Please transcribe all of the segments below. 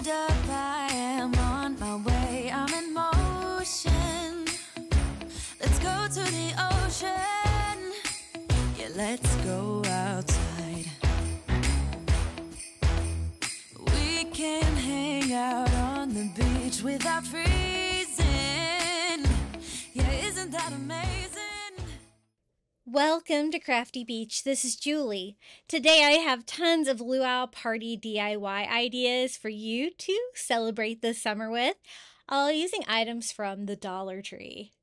Hold up, I am on my way, I'm in motion. Let's go to the ocean. Yeah, let's go outside. We can hang out on the beach without freezing. Yeah, isn't that amazing? Welcome to Crafty Beach. This is Julie. Today I have tons of Luau Party DIY ideas for you to celebrate this summer with, all using items from the Dollar Tree.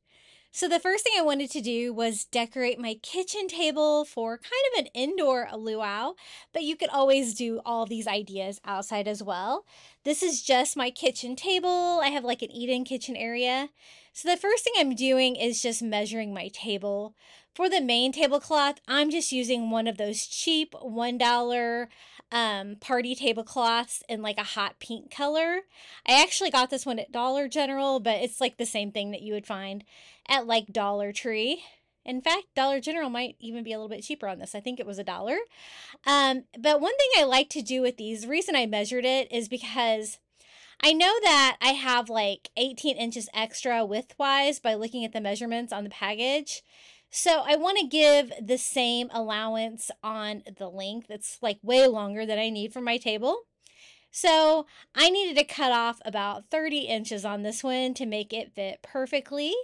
So the first thing I wanted to do was decorate my kitchen table for kind of an indoor luau, but you could always do all these ideas outside as well. This is just my kitchen table. I have like an eat-in kitchen area. So the first thing I'm doing is just measuring my table. For the main tablecloth, I'm just using one of those cheap $1 party tablecloths in like a hot pink color. I actually got this one at Dollar General, but it's like the same thing that you would find at like Dollar Tree. In fact, Dollar General might even be a little bit cheaper on this. I think it was $1. But one thing I like to do with these, the reason I measured it is because I know that I have like 18 inches extra width-wise by looking at the measurements on the package. So I want to give the same allowance on the length. It's like way longer than I need for my table. So I needed to cut off about 30 inches on this one to make it fit perfectly.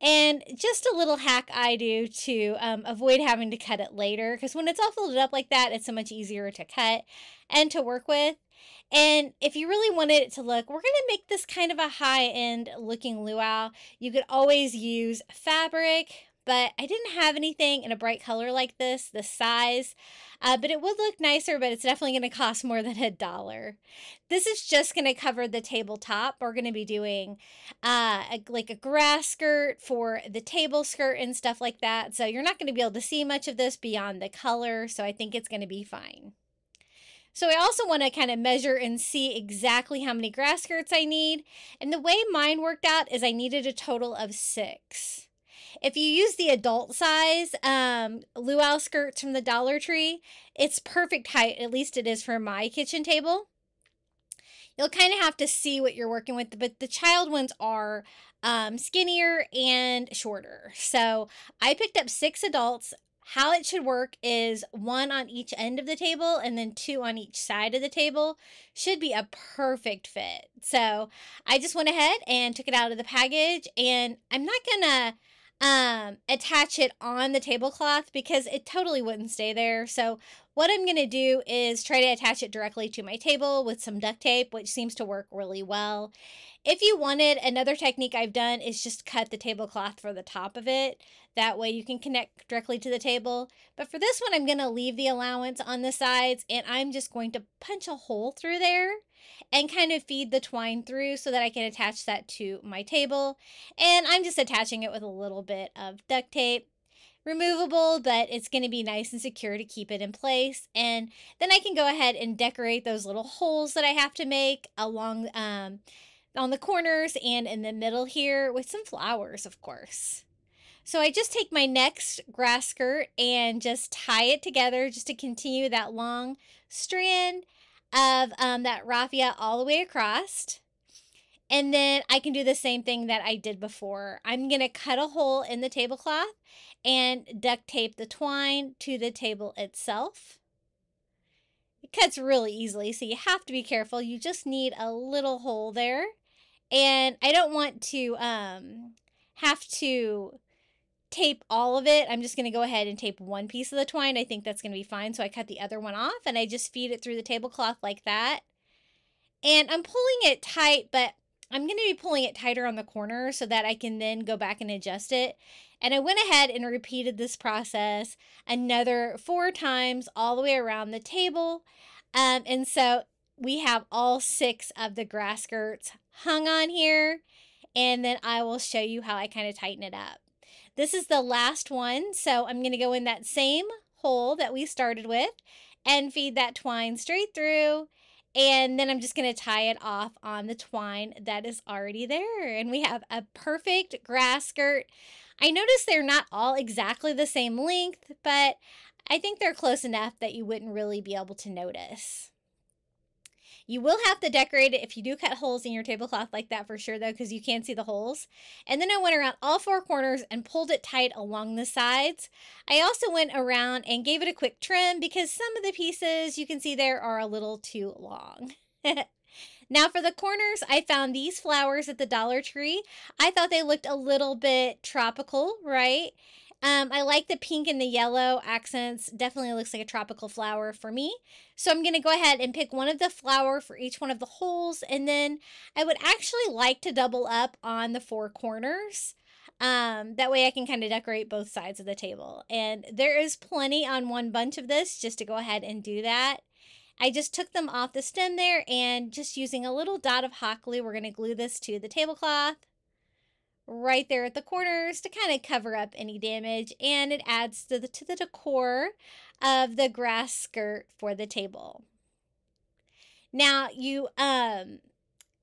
And just a little hack I do to avoid having to cut it later, because when it's all folded up like that, it's so much easier to cut and to work with. And if you really wanted it to look, we're going to make this kind of a high-end looking luau. You could always use fabric, but I didn't have anything in a bright color like this size. But it would look nicer, but it's definitely going to cost more than $1. This is just going to cover the tabletop. We're going to be doing like a grass skirt for the table skirt and stuff like that. So you're not going to be able to see much of this beyond the color. So I think it's going to be fine. So I also want to kind of measure and see exactly how many grass skirts I need. And the way mine worked out is I needed a total of 6. If you use the adult size luau skirts from the Dollar Tree, it's perfect height, at least it is for my kitchen table. You'll kind of have to see what you're working with, but the child ones are skinnier and shorter. So I picked up 6 adults. How it should work is 1 on each end of the table and then 2 on each side of the table. Should be a perfect fit. So I just went ahead and took it out of the package, and I'm not gonna attach it on the tablecloth because it totally wouldn't stay there. So what I'm going to do is try to attach it directly to my table with some duct tape, which seems to work really well. If you wanted, another technique I've done is just cut the tablecloth for the top of it. That way you can connect directly to the table. But for this one, I'm going to leave the allowance on the sides, and I'm just going to punch a hole through there and kind of feed the twine through so that I can attach that to my table. And I'm just attaching it with a little bit of duct tape. Removable, but it's going to be nice and secure to keep it in place. And then I can go ahead and decorate those little holes that I have to make along on the corners and in the middle here with some flowers, of course. So I just take my next grass skirt and just tie it together just to continue that long strand of that raffia all the way across. And then I can do the same thing that I did before. I'm going to cut a hole in the tablecloth and duct tape the twine to the table itself. It cuts really easily, so you have to be careful. You just need a little hole there. And I don't want to have to tape all of it. I'm just going to go ahead and tape one piece of the twine. I think that's going to be fine. So I cut the other one off and I just feed it through the tablecloth like that. And I'm pulling it tight, but I'm going to be pulling it tighter on the corner so that I can then go back and adjust it. And I went ahead and repeated this process another 4 times all the way around the table. And so we have all 6 of the grass skirts hung on here. And then I will show you how I kind of tighten it up. This is the last one. So I'm going to go in that same hole that we started with and feed that twine straight through. And then I'm just going to tie it off on the twine that is already there. And we have a perfect grass skirt. I noticed they're not all exactly the same length, but I think they're close enough that you wouldn't really be able to notice. You will have to decorate it if you do cut holes in your tablecloth like that for sure though, because you can see the holes. And then I went around all 4 corners and pulled it tight along the sides. I also went around and gave it a quick trim because some of the pieces you can see there are a little too long. Now for the corners, I found these flowers at the Dollar Tree. I thought they looked a little bit tropical, right? I like the pink and the yellow accents. Definitely looks like a tropical flower for me. So I'm going to go ahead and pick one of the flower for each one of the holes. And then I would actually like to double up on the 4 corners. That way I can kind of decorate both sides of the table. And there is plenty on one bunch of this just to go ahead and do that. I just took them off the stem there and just using a little dot of hot glue, we're going to glue this to the tablecloth right there at the corners to kind of cover up any damage, and it adds to the decor of the grass skirt for the table. Now we're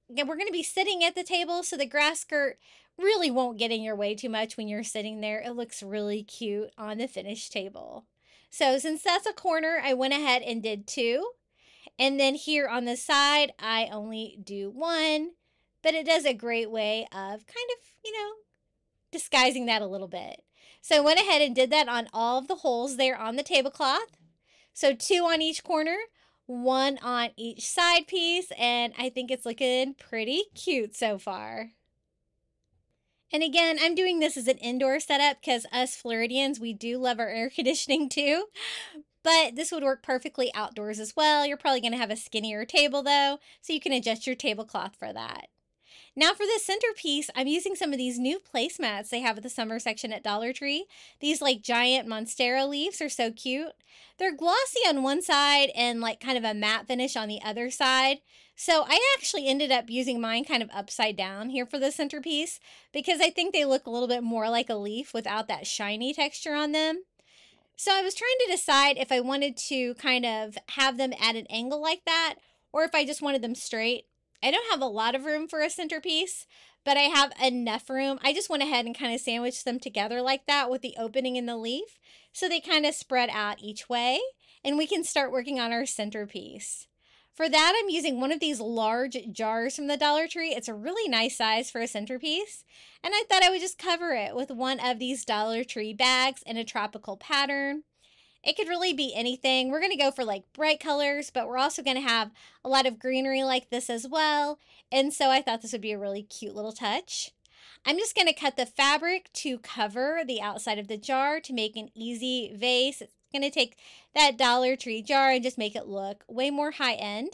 going to be sitting at the table, so the grass skirt really won't get in your way too much when you're sitting there. It looks really cute on the finished table. So since that's a corner, I went ahead and did 2. And then here on the side, I only do 1. But it does a great way of kind of, disguising that a little bit. So I went ahead and did that on all of the holes there on the tablecloth. So 2 on each corner, 1 on each side piece, and I think it's looking pretty cute so far. And again, I'm doing this as an indoor setup because us Floridians, we do love our air conditioning too. But this would work perfectly outdoors as well. You're probably going to have a skinnier table though, so you can adjust your tablecloth for that. Now for the centerpiece, I'm using some of these new placemats they have at the summer section at Dollar Tree. These like giant Monstera leaves are so cute. They're glossy on one side and like kind of a matte finish on the other side. So I actually ended up using mine kind of upside down here for the centerpiece because I think they look a little bit more like a leaf without that shiny texture on them. So I was trying to decide if I wanted to kind of have them at an angle like that or if I just wanted them straight. I don't have a lot of room for a centerpiece, but I have enough room. I just went ahead and kind of sandwiched them together like that with the opening in the leaf. So they kind of spread out each way and we can start working on our centerpiece. For that, I'm using one of these large jars from the Dollar Tree. It's a really nice size for a centerpiece. And I thought I would just cover it with one of these Dollar Tree bags in a tropical pattern. It could really be anything. We're going to go for like bright colors, but we're also going to have a lot of greenery like this as well. And so I thought this would be a really cute little touch. I'm just going to cut the fabric to cover the outside of the jar to make an easy vase. It's going to take that Dollar Tree jar and just make it look way more high end.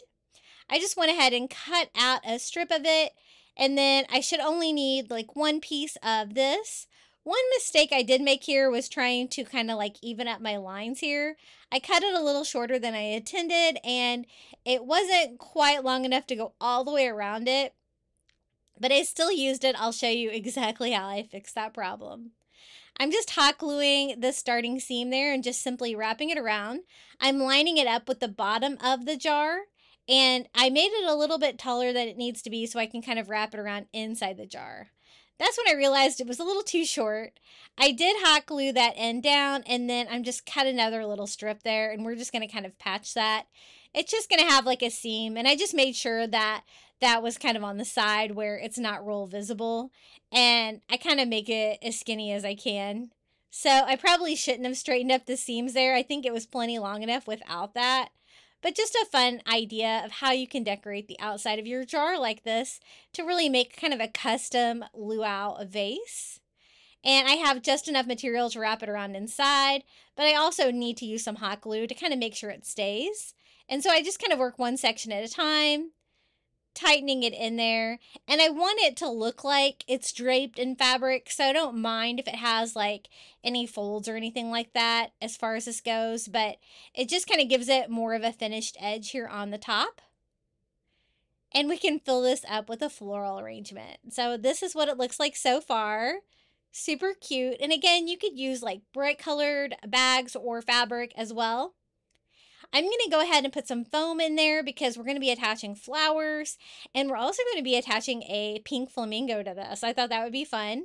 I just went ahead and cut out a strip of it. And then I should only need like 1 piece of this. One mistake I did make here was trying to kind of like even up my lines here. I cut it a little shorter than I intended and it wasn't quite long enough to go all the way around it. But I still used it. I'll show you exactly how I fixed that problem. I'm just hot gluing the starting seam there and just simply wrapping it around. I'm lining it up with the bottom of the jar and I made it a little bit taller than it needs to be so I can kind of wrap it around inside the jar. That's when I realized it was a little too short. I did hot glue that end down and then I'm just cut another little strip there and we're just going to kind of patch that. It's just going to have like a seam and I just made sure that that was kind of on the side where it's not real visible and I kind of make it as skinny as I can. So I probably shouldn't have straightened up the seams there. I think it was plenty long enough without that. But just a fun idea of how you can decorate the outside of your jar like this to really make kind of a custom luau vase. And I have just enough material to wrap it around inside, but I also need to use some hot glue to kind of make sure it stays. And so I just kind of work one section at a time, tightening it in there. And I want it to look like it's draped in fabric, so I don't mind if it has like any folds or anything like that as far as this goes, but it just kind of gives it more of a finished edge here on the top. And we can fill this up with a floral arrangement. So this is what it looks like so far. Super cute. And again, you could use like bright colored bags or fabric as well. I'm going to go ahead and put some foam in there because we're going to be attaching flowers and we're also going to be attaching a pink flamingo to this. I thought that would be fun.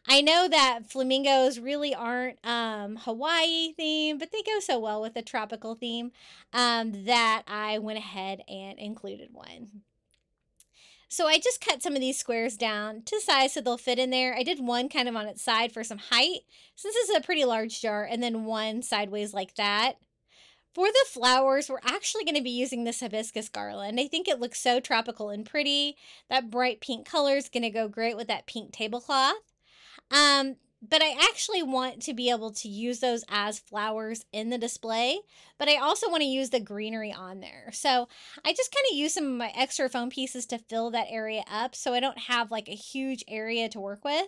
I know that flamingos really aren't Hawaii themed, but they go so well with the tropical theme that I went ahead and included one. So I just cut some of these squares down to size so they'll fit in there. I did one kind of on its side for some height, since this is a pretty large jar, and then one sideways like that. For the flowers, we're actually going to be using this hibiscus garland. I think it looks so tropical and pretty. That bright pink color is going to go great with that pink tablecloth. But I actually want to be able to use those as flowers in the display, but I also want to use the greenery on there. So I just kind of use some of my extra foam pieces to fill that area up so I don't have like a huge area to work with.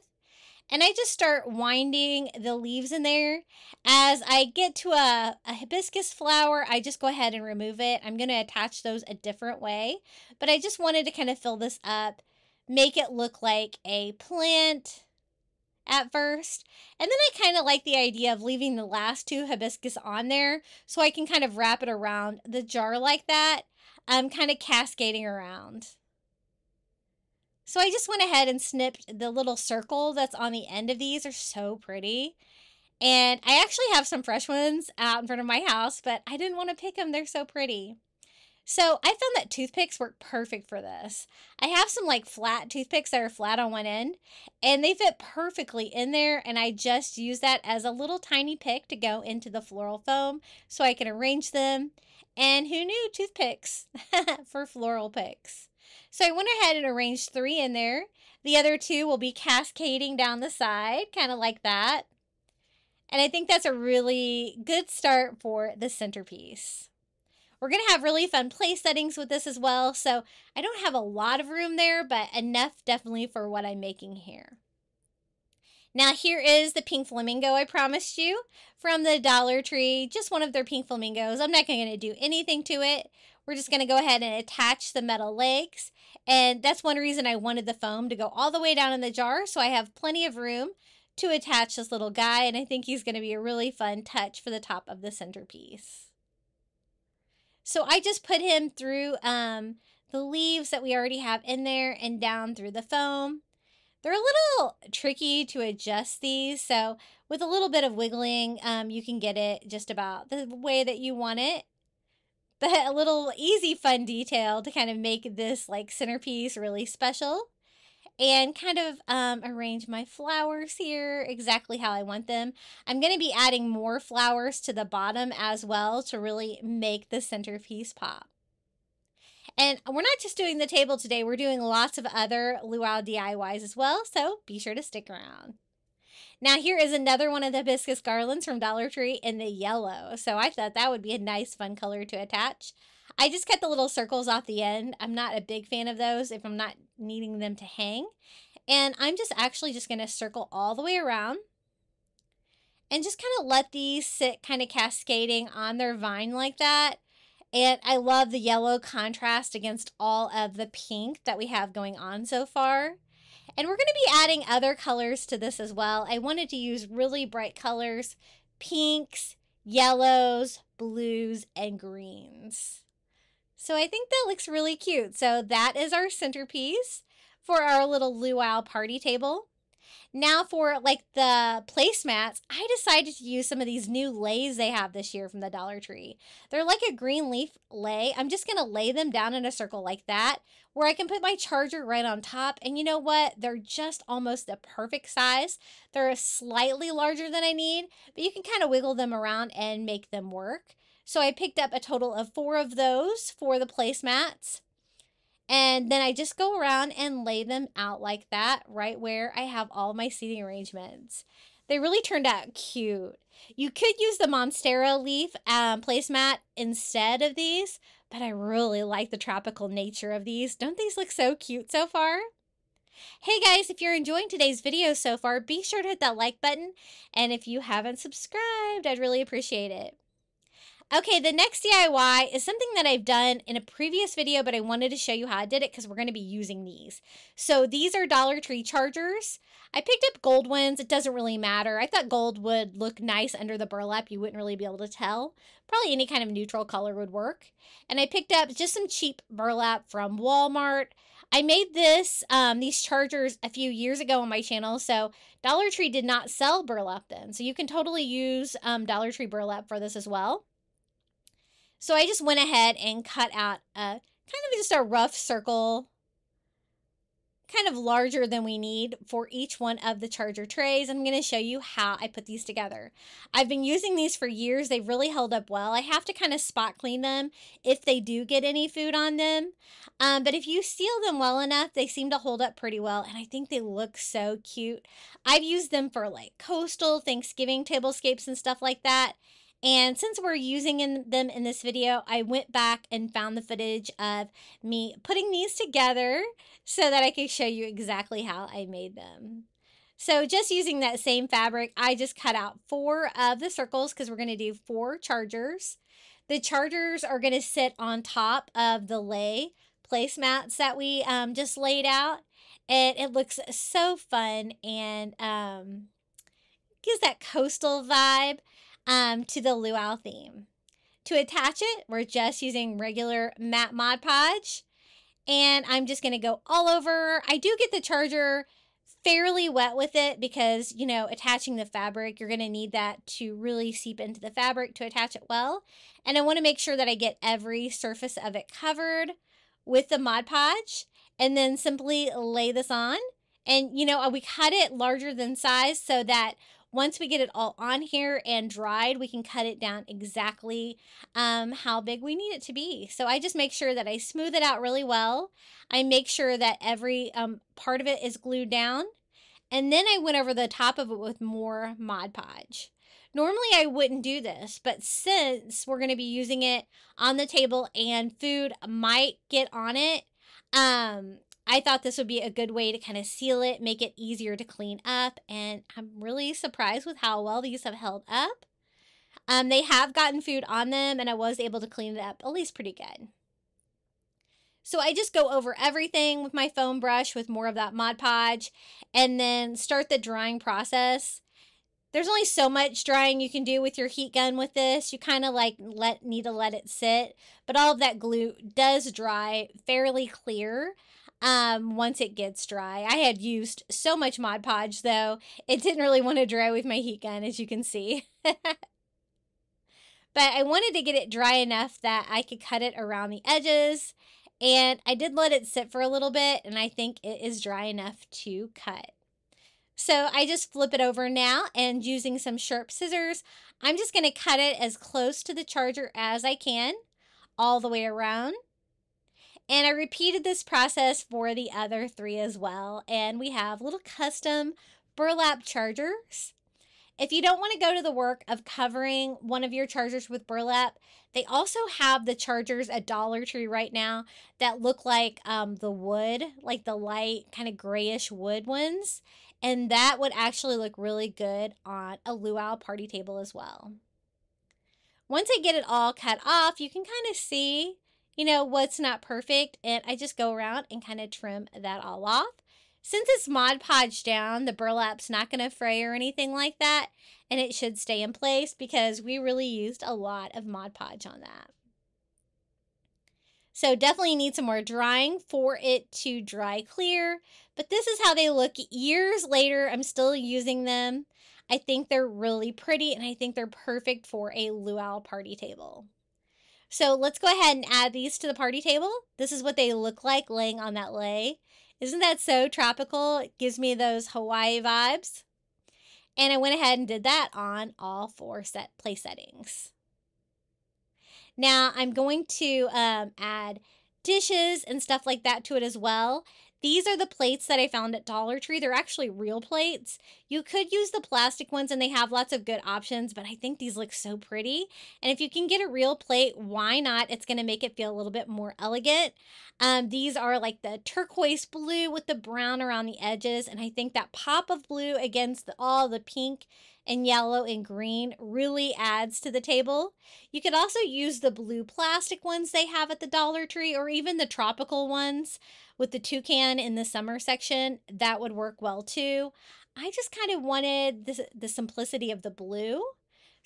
And I just start winding the leaves in there. As I get to a hibiscus flower, I just go ahead and remove it. I'm going to attach those a different way, but I just wanted to kind of fill this up, make it look like a plant at first. And then I kind of like the idea of leaving the last two hibiscus on there so I can kind of wrap it around the jar like that, kind of cascading around. So I just went ahead and snipped the little circle that's on the end of these. Are so pretty. And I actually have some fresh ones out in front of my house, but I didn't want to pick them. They're so pretty. So I found that toothpicks work perfect for this. I have some like flat toothpicks that are flat on one end, and they fit perfectly in there, and I just use that as a little tiny pick to go into the floral foam so I can arrange them. And who knew, toothpicks for floral picks. So I went ahead and arranged 3 in there. The other 2 will be cascading down the side, kind of like that. And I think that's a really good start for the centerpiece. We're going to have really fun place settings with this as well, so I don't have a lot of room there, but enough definitely for what I'm making here. Now here is the pink flamingo I promised you from the Dollar Tree, just one of their pink flamingos. I'm not going to do anything to it. We're just going to go ahead and attach the metal legs, and that's one reason I wanted the foam to go all the way down in the jar, so I have plenty of room to attach this little guy, and I think he's going to be a really fun touch for the top of the centerpiece. So I just put him through the leaves that we already have in there and down through the foam. They're a little tricky to adjust these, so with a little bit of wiggling, you can get it just about the way that you want it. But a little easy fun detail to kind of make this like centerpiece really special. And kind of arrange my flowers here exactly how I want them. I'm going to be adding more flowers to the bottom as well to really make the centerpiece pop. And we're not just doing the table today, we're doing lots of other Luau DIYs as well, so be sure to stick around. Now here is another one of the hibiscus garlands from Dollar Tree in the yellow, so I thought that would be a nice fun color to attach. I just cut the little circles off the end. I'm not a big fan of those if I'm not needing them to hang. And I'm just going to circle all the way around and just kind of let these sit kind of cascading on their vine like that. And I love the yellow contrast against all of the pink that we have going on so far. And we're going to be adding other colors to this as well. I wanted to use really bright colors, pinks, yellows, blues, and greens. So I think that looks really cute. So that is our centerpiece for our little luau party table. Now for like the placemats, I decided to use some of these new leis they have this year from the Dollar Tree. They're like a green leaf lei. I'm just going to lay them down in a circle like that where I can put my charger right on top. And you know what? They're just almost the perfect size. They're slightly larger than I need, but you can kind of wiggle them around and make them work. So I picked up a total of 4 of those for the placemats. And then I just go around and lay them out like that, right where I have all my seating arrangements. They really turned out cute. You could use the Monstera leaf placemat instead of these, but I really like the tropical nature of these. Don't these look so cute so far? Hey guys, if you're enjoying today's video so far, be sure to hit that like button. And if you haven't subscribed, I'd really appreciate it. Okay, the next DIY is something that I've done in a previous video, but I wanted to show you how I did it because we're going to be using these. So these are Dollar Tree chargers. I picked up gold ones. It doesn't really matter. I thought gold would look nice under the burlap. You wouldn't really be able to tell. Probably any kind of neutral color would work. And I picked up just some cheap burlap from Walmart. I made these chargers a few years ago on my channel, so Dollar Tree did not sell burlap then. So you can totally use Dollar Tree burlap for this as well. So I just went ahead and cut out kind of just a rough circle, kind of larger than we need for each one of the charger trays. I'm going to show you how I put these together. I've been using these for years. They've really held up well. I have to kind of spot clean them if they do get any food on them. But if you seal them well enough, they seem to hold up pretty well. And I think they look so cute. I've used them for like coastal Thanksgiving tablescapes and stuff like that. And since we're using them in this video, I went back and found the footage of me putting these together so that I could show you exactly how I made them. So just using that same fabric, I just cut out 4 of the circles because we're going to do 4 chargers. The chargers are going to sit on top of the lei placemats that we just laid out. And it looks so fun and gives that coastal vibe to the luau theme. To attach it, we're just using regular matte Mod Podge, and I'm just going to go all over. I do get the charger fairly wet with it because, you know, attaching the fabric, you're going to need that to really seep into the fabric to attach it well. And I want to make sure that I get every surface of it covered with the Mod Podge, and then simply lay this on. And, you know, we cut it larger than size so that once we get it all on here and dried, we can cut it down exactly how big we need it to be. So I just make sure that I smooth it out really well. I make sure that every part of it is glued down. And then I went over the top of it with more Mod Podge. Normally I wouldn't do this, but since we're going to be using it on the table and food might get on it, I thought this would be a good way to kind of seal it, make it easier to clean up, and I'm really surprised with how well these have held up. They have gotten food on them, and I was able to clean it up at least pretty good. So I just go over everything with my foam brush with more of that Mod Podge, and then start the drying process. There's only so much drying you can do with your heat gun with this. You kind of like need to let it sit, but all of that glue does dry fairly clear. Once it gets dry. I had used so much Mod Podge though, it didn't really want to dry with my heat gun, as you can see. But I wanted to get it dry enough that I could cut it around the edges, and I did let it sit for a little bit, and I think it is dry enough to cut. So I just flip it over now, and using some sharp scissors, I'm just going to cut it as close to the charger as I can, all the way around. And I repeated this process for the other 3 as well. And we have little custom burlap chargers. If you don't want to go to the work of covering one of your chargers with burlap, they also have the chargers at Dollar Tree right now that look like the wood, like the light kind of grayish wood ones. And that would actually look really good on a luau party table as well. Once I get it all cut off, you can kind of see, you know, what's not perfect, and I just go around and kind of trim that all off. Since it's Mod Podge down, the burlap's not going to fray or anything like that, and it should stay in place because we really used a lot of Mod Podge on that. So definitely need some more drying for it to dry clear, but this is how they look years later. I'm still using them. I think they're really pretty, and I think they're perfect for a luau party table. So let's go ahead and add these to the party table. This is what they look like laying on that lei. Isn't that so tropical? It gives me those Hawaii vibes. And I went ahead and did that on all 4 place settings. Now I'm going to add dishes and stuff like that to it as well. These are the plates that I found at Dollar Tree. They're actually real plates. You could use the plastic ones, and they have lots of good options, but I think these look so pretty. And if you can get a real plate, why not? It's going to make it feel a little bit more elegant. These are like the turquoise blue with the brown around the edges, and I think that pop of blue against all the pink and yellow and green really adds to the table. You could also use the blue plastic ones they have at the Dollar Tree, or even the tropical ones with the toucan in the summer section. That would work well too. I just kind of wanted the simplicity of the blue.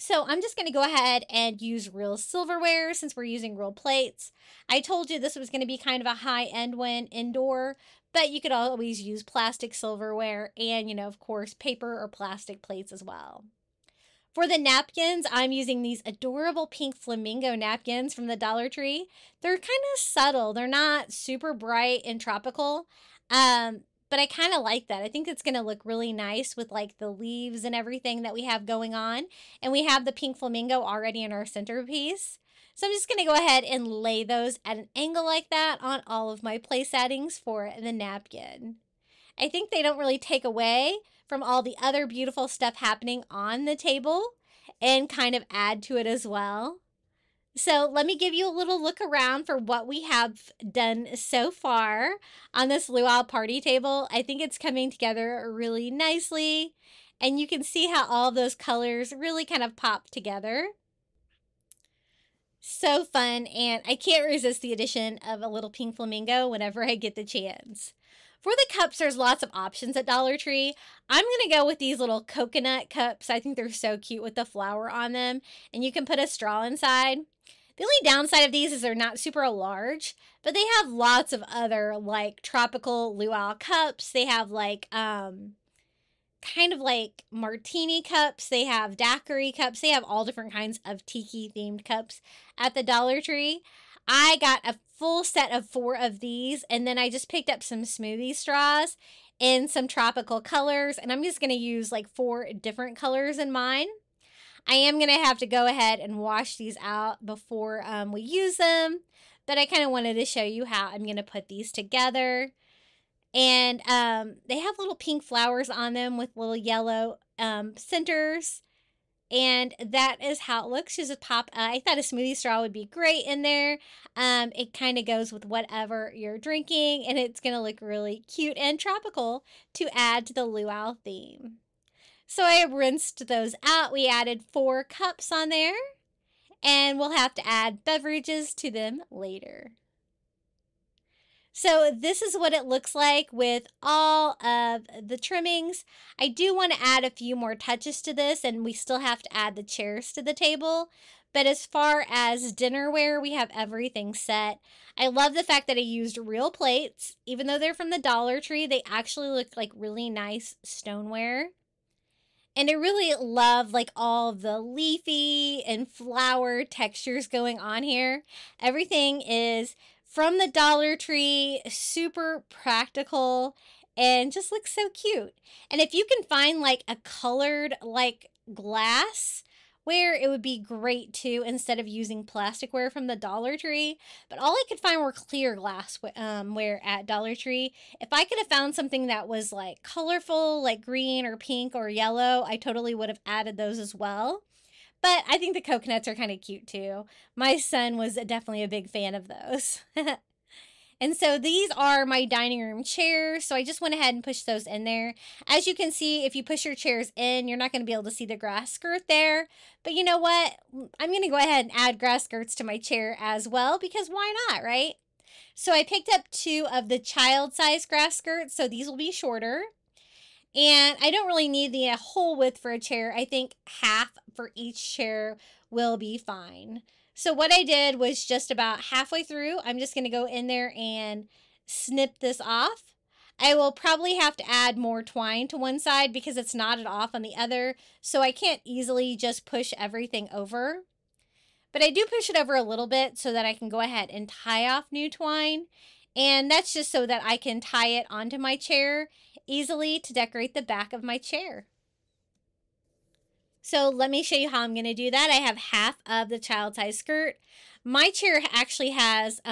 So I'm just going to go ahead and use real silverware since we're using real plates. I told you this was going to be kind of a high-end one indoor, but you could always use plastic silverware and, of course, paper or plastic plates as well. For the napkins, I'm using these adorable pink flamingo napkins from the Dollar Tree. They're kind of subtle. They're not super bright and tropical, but I kind of like that. I think it's going to look really nice with like the leaves and everything that we have going on. And we have the pink flamingo already in our centerpiece. So I'm just going to go ahead and lay those at an angle like that on all of my place settings for the napkin. I think they don't really take away from all the other beautiful stuff happening on the table and kind of add to it as well. So let me give you a little look around for what we have done so far on this Luau Party table. I think it's coming together really nicely, and you can see how all of those colors really kind of pop together. So fun, and I can't resist the addition of a little pink flamingo whenever I get the chance. For the cups, there's lots of options at Dollar Tree. I'm going to go with these little coconut cups. I think they're so cute with the flower on them, and you can put a straw inside. The only downside of these is they're not super large, but they have lots of other like tropical luau cups. They have like kind of like martini cups. They have daiquiri cups. They have all different kinds of tiki themed cups at the Dollar Tree. I got a full set of 4 of these, and then I just picked up some smoothie straws in some tropical colors, and I'm just going to use like 4 different colors in mine. I am going to have to go ahead and wash these out before we use them, but I kind of wanted to show you how I'm going to put these together. And they have little pink flowers on them with little yellow centers, and that is how it looks. Just a pop. I thought a smoothie straw would be great in there. It kind of goes with whatever you're drinking, and it's going to look really cute and tropical to add to the luau theme. So I rinsed those out. We added 4 cups on there, and we'll have to add beverages to them later. So this is what it looks like with all of the trimmings. I do want to add a few more touches to this, and we still have to add the chairs to the table. But as far as dinnerware, we have everything set. I love the fact that I used real plates. Even though they're from the Dollar Tree, they actually look like really nice stoneware. And I really love like all the leafy and flower textures going on here. Everything is from the Dollar Tree, super practical, and just looks so cute. And if you can find like a colored like glass where it would be great too, instead of using plasticware from the Dollar Tree. But all I could find were clear glassware at Dollar Tree. If I could have found something that was like colorful, like green or pink or yellow, I totally would have added those as well. But I think the coconuts are kind of cute too. My son was definitely a big fan of those. And so these are my dining room chairs. So I just went ahead and pushed those in there. As you can see, if you push your chairs in, you're not going to be able to see the grass skirt there. But you know what? I'm going to go ahead and add grass skirts to my chair as well, because why not, right? So I picked up 2 of the child-size grass skirts. So these will be shorter. And I don't really need the whole width for a chair. I think half for each chair will be fine. So what I did was just about halfway through, I'm just going to go in there and snip this off. I will probably have to add more twine to one side because it's knotted off on the other, so I can't easily just push everything over. But I do push it over a little bit so that I can go ahead and tie off new twine. And that's just so that I can tie it onto my chair easily to decorate the back of my chair. So let me show you how I'm going to do that. I have half of the child size skirt. My chair actually has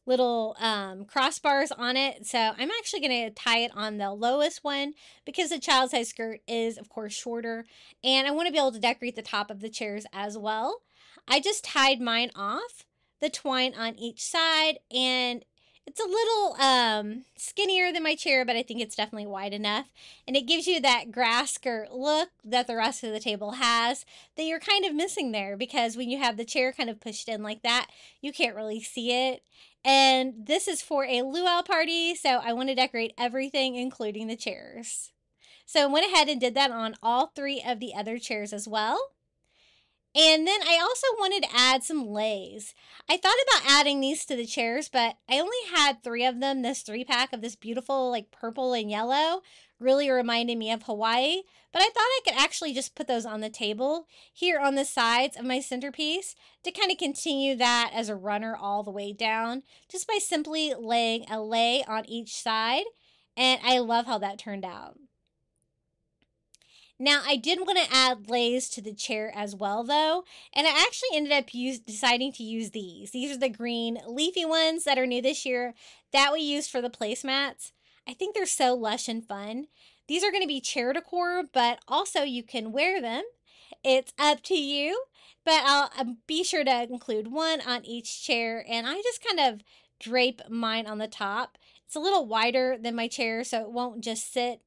little crossbars on it. So I'm actually going to tie it on the lowest one because the child size skirt is, of course, shorter. And I want to be able to decorate the top of the chairs as well. I just tied mine off, the twine on each side, and it's a little skinnier than my chair, but I think it's definitely wide enough. And it gives you that grass skirt look that the rest of the table has that you're kind of missing there, because when you have the chair kind of pushed in like that, you can't really see it. And this is for a luau party, so I want to decorate everything, including the chairs. So I went ahead and did that on all 3 of the other chairs as well. And then I also wanted to add some leis. I thought about adding these to the chairs, but I only had 3 of them. This 3-pack of this beautiful like purple and yellow really reminded me of Hawaii. But I thought I could actually just put those on the table here on the sides of my centerpiece to kind of continue that as a runner all the way down, just by simply laying a lei on each side. And I love how that turned out. Now, I did want to add leis to the chair as well, though, and I actually ended up deciding to use these. These are the green leafy ones that are new this year that we used for the placemats. I think they're so lush and fun. These are going to be chair decor, but also you can wear them. It's up to you, but I'll be sure to include one on each chair, and I just kind of drape mine on the top. It's a little wider than my chair, so it won't just sit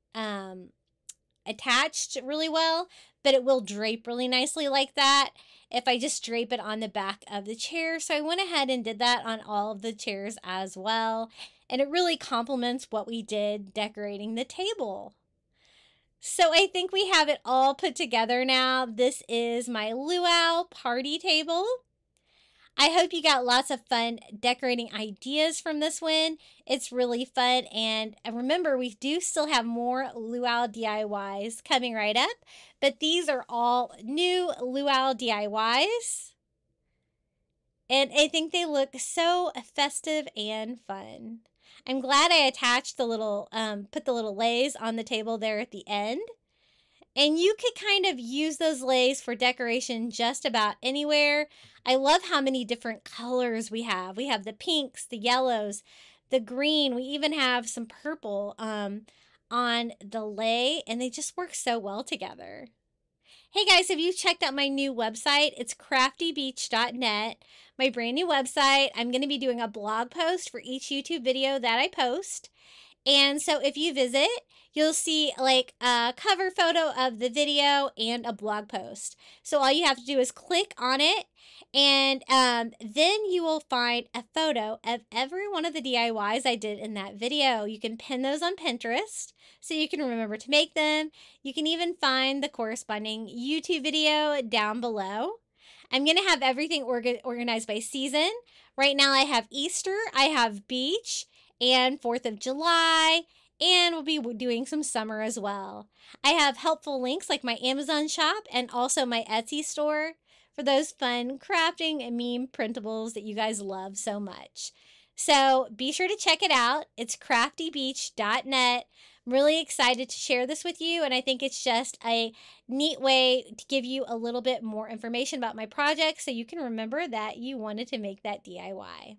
attached really well, but it will drape really nicely like that if I just drape it on the back of the chair. So I went ahead and did that on all of the chairs as well, and it really complements what we did decorating the table. So I think we have it all put together now. This is my Luau Party table. I hope you got lots of fun decorating ideas from this one. It's really fun, and remember, we do still have more Luau DIYs coming right up, but these are all new Luau DIYs, and I think they look so festive and fun. I'm glad I attached the little, put the little leis on the table there at the end. And you could kind of use those leis for decoration just about anywhere. I love how many different colors we have. We have the pinks, the yellows, the green. We even have some purple on the lei, and they just work so well together. Hey guys, have you checked out my new website? It's craftybeach.net, my brand new website. I'm going to be doing a blog post for each YouTube video that I post. And so if you visit, you'll see like a cover photo of the video and a blog post. So all you have to do is click on it, and then you will find a photo of every one of the DIYs I did in that video. You can pin those on Pinterest so you can remember to make them. You can even find the corresponding YouTube video down below. I'm going to have everything organized by season. Right now I have Easter, I have beach, and 4th of July, and we'll be doing some summer as well. I have helpful links like my Amazon shop and also my Etsy store for those fun crafting and meme printables that you guys love so much. So be sure to check it out. It's craftybeach.net. I'm really excited to share this with you, and I think it's just a neat way to give you a little bit more information about my project so you can remember that you wanted to make that DIY.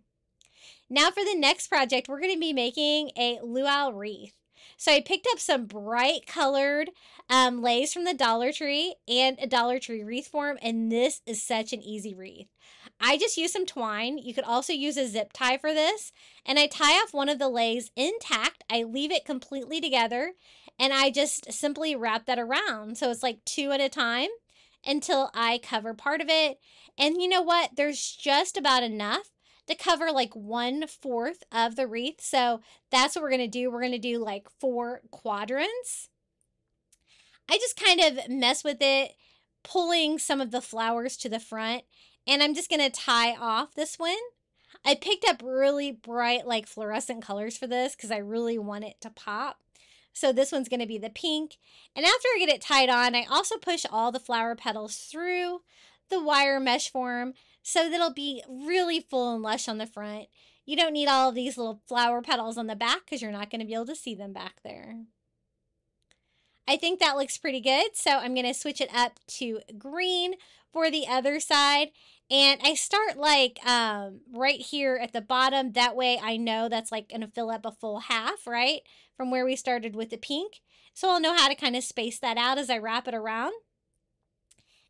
Now for the next project, we're going to be making a luau wreath. So I picked up some bright colored leis from the Dollar Tree and a Dollar Tree wreath form, and this is such an easy wreath. I just used some twine. You could also use a zip tie for this, and I tie off one of the leis intact. I leave it completely together, and I just simply wrap that around. So it's like 2 at a time until I cover part of it. And you know what? There's just about enough to cover like 1/4 of the wreath. So that's what we're going to do. We're going to do like 4 quadrants. I just kind of mess with it, pulling some of the flowers to the front, and I'm just going to tie off this one. I picked up really bright like fluorescent colors for this because I really want it to pop. So this one's going to be the pink. And after I get it tied on, I also push all the flower petals through the wire mesh form so that it'll be really full and lush on the front. You don't need all of these little flower petals on the back because you're not going to be able to see them back there. I think that looks pretty good, so I'm going to switch it up to green for the other side. And I start like right here at the bottom. That way I know that's like going to fill up a full half, right? From where we started with the pink. So I'll know how to kind of space that out as I wrap it around.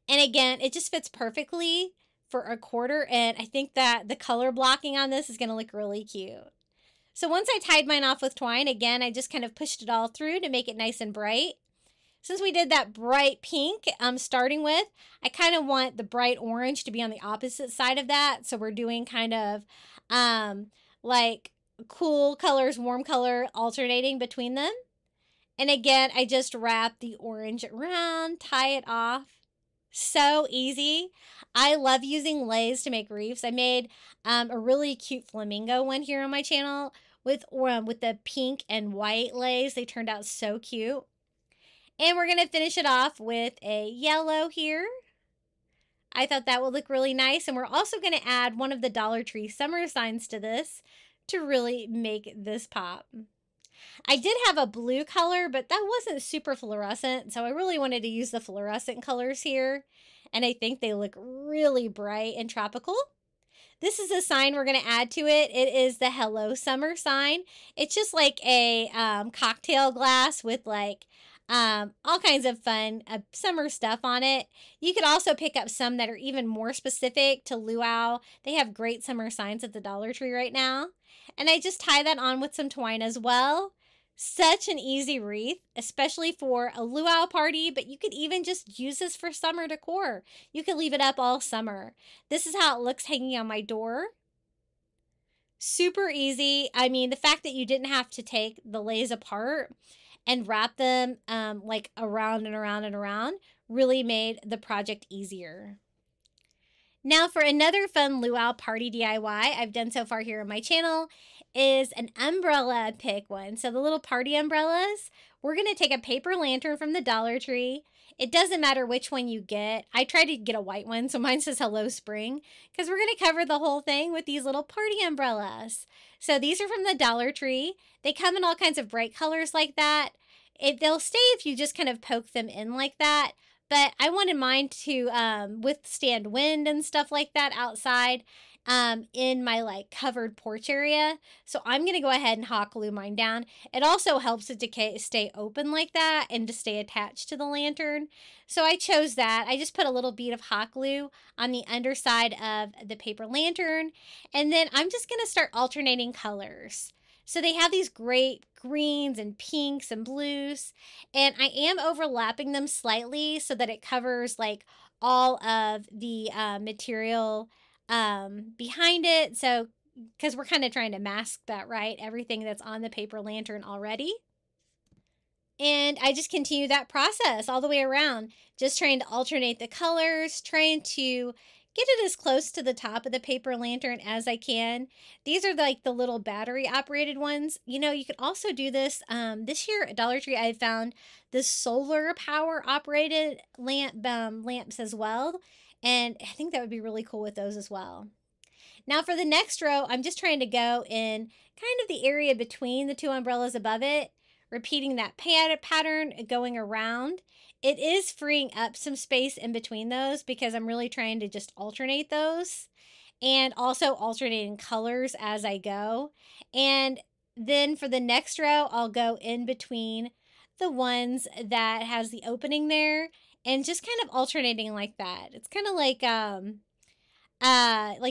And again, it just fits perfectly for a 1/4, and I think that the color blocking on this is going to look really cute. So once I tied mine off with twine, again, I just kind of pushed it all through to make it nice and bright. Since we did that bright pink I'm starting with, I kind of want the bright orange to be on the opposite side of that. So we're doing kind of like cool colors, warm color, alternating between them. And again, I just wrap the orange around, tie it off. So easy. I love using leis to make wreaths. I made a really cute flamingo one here on my channel with the pink and white leis. They turned out so cute. And we're going to finish it off with a yellow here. I thought that would look really nice. And we're also going to add one of the Dollar Tree summer signs to this to really make this pop. I did have a blue color, but that wasn't super fluorescent, so I really wanted to use the fluorescent colors here, and I think they look really bright and tropical. This is a sign we're going to add to it. It is the Hello Summer sign. It's just like a cocktail glass with like all kinds of fun summer stuff on it. You could also pick up some that are even more specific to luau. They have great summer signs at the Dollar Tree right now. And I just tie that on with some twine as well. Such an easy wreath, especially for a luau party, but you could even just use this for summer decor. You could leave it up all summer. This is how it looks hanging on my door. Super easy. I mean, the fact that you didn't have to take the leis apart and wrap them like around and around and around really made the project easier. Now for another fun luau party DIY I've done so far here on my channel is an umbrella pick one. So the little party umbrellas, we're going to take a paper lantern from the Dollar Tree. It doesn't matter which one you get. I tried to get a white one, so mine says Hello Spring, because we're going to cover the whole thing with these little party umbrellas. So these are from the Dollar Tree. They come in all kinds of bright colors like that. They'll stay if you just kind of poke them in like that. But I wanted mine to withstand wind and stuff like that outside in my like covered porch area. So I'm going to go ahead and hot glue mine down. It also helps it to stay open like that and to stay attached to the lantern. So I chose that. I just put a little bead of hot glue on the underside of the paper lantern. And then I'm just going to start alternating colors. So they have these great greens and pinks and blues, and I am overlapping them slightly so that it covers like all of the material behind it. So, because we're kind of trying to mask that, right? Everything that's on the paper lantern already. And I just continue that process all the way around, just trying to alternate the colors, trying to get it as close to the top of the paper lantern as I can. These are like the little battery operated ones. You know, you can also do this. This year at Dollar Tree, I found the solar power operated lamps as well. And I think that would be really cool with those as well. Now for the next row, I'm just trying to go in kind of the area between the two umbrellas above it, repeating that pattern going around. It is freeing up some space in between those because I'm really trying to just alternate those and also alternating colors as I go. And then for the next row, I'll go in between the ones that has the opening there and just kind of alternating like that. It's kind of like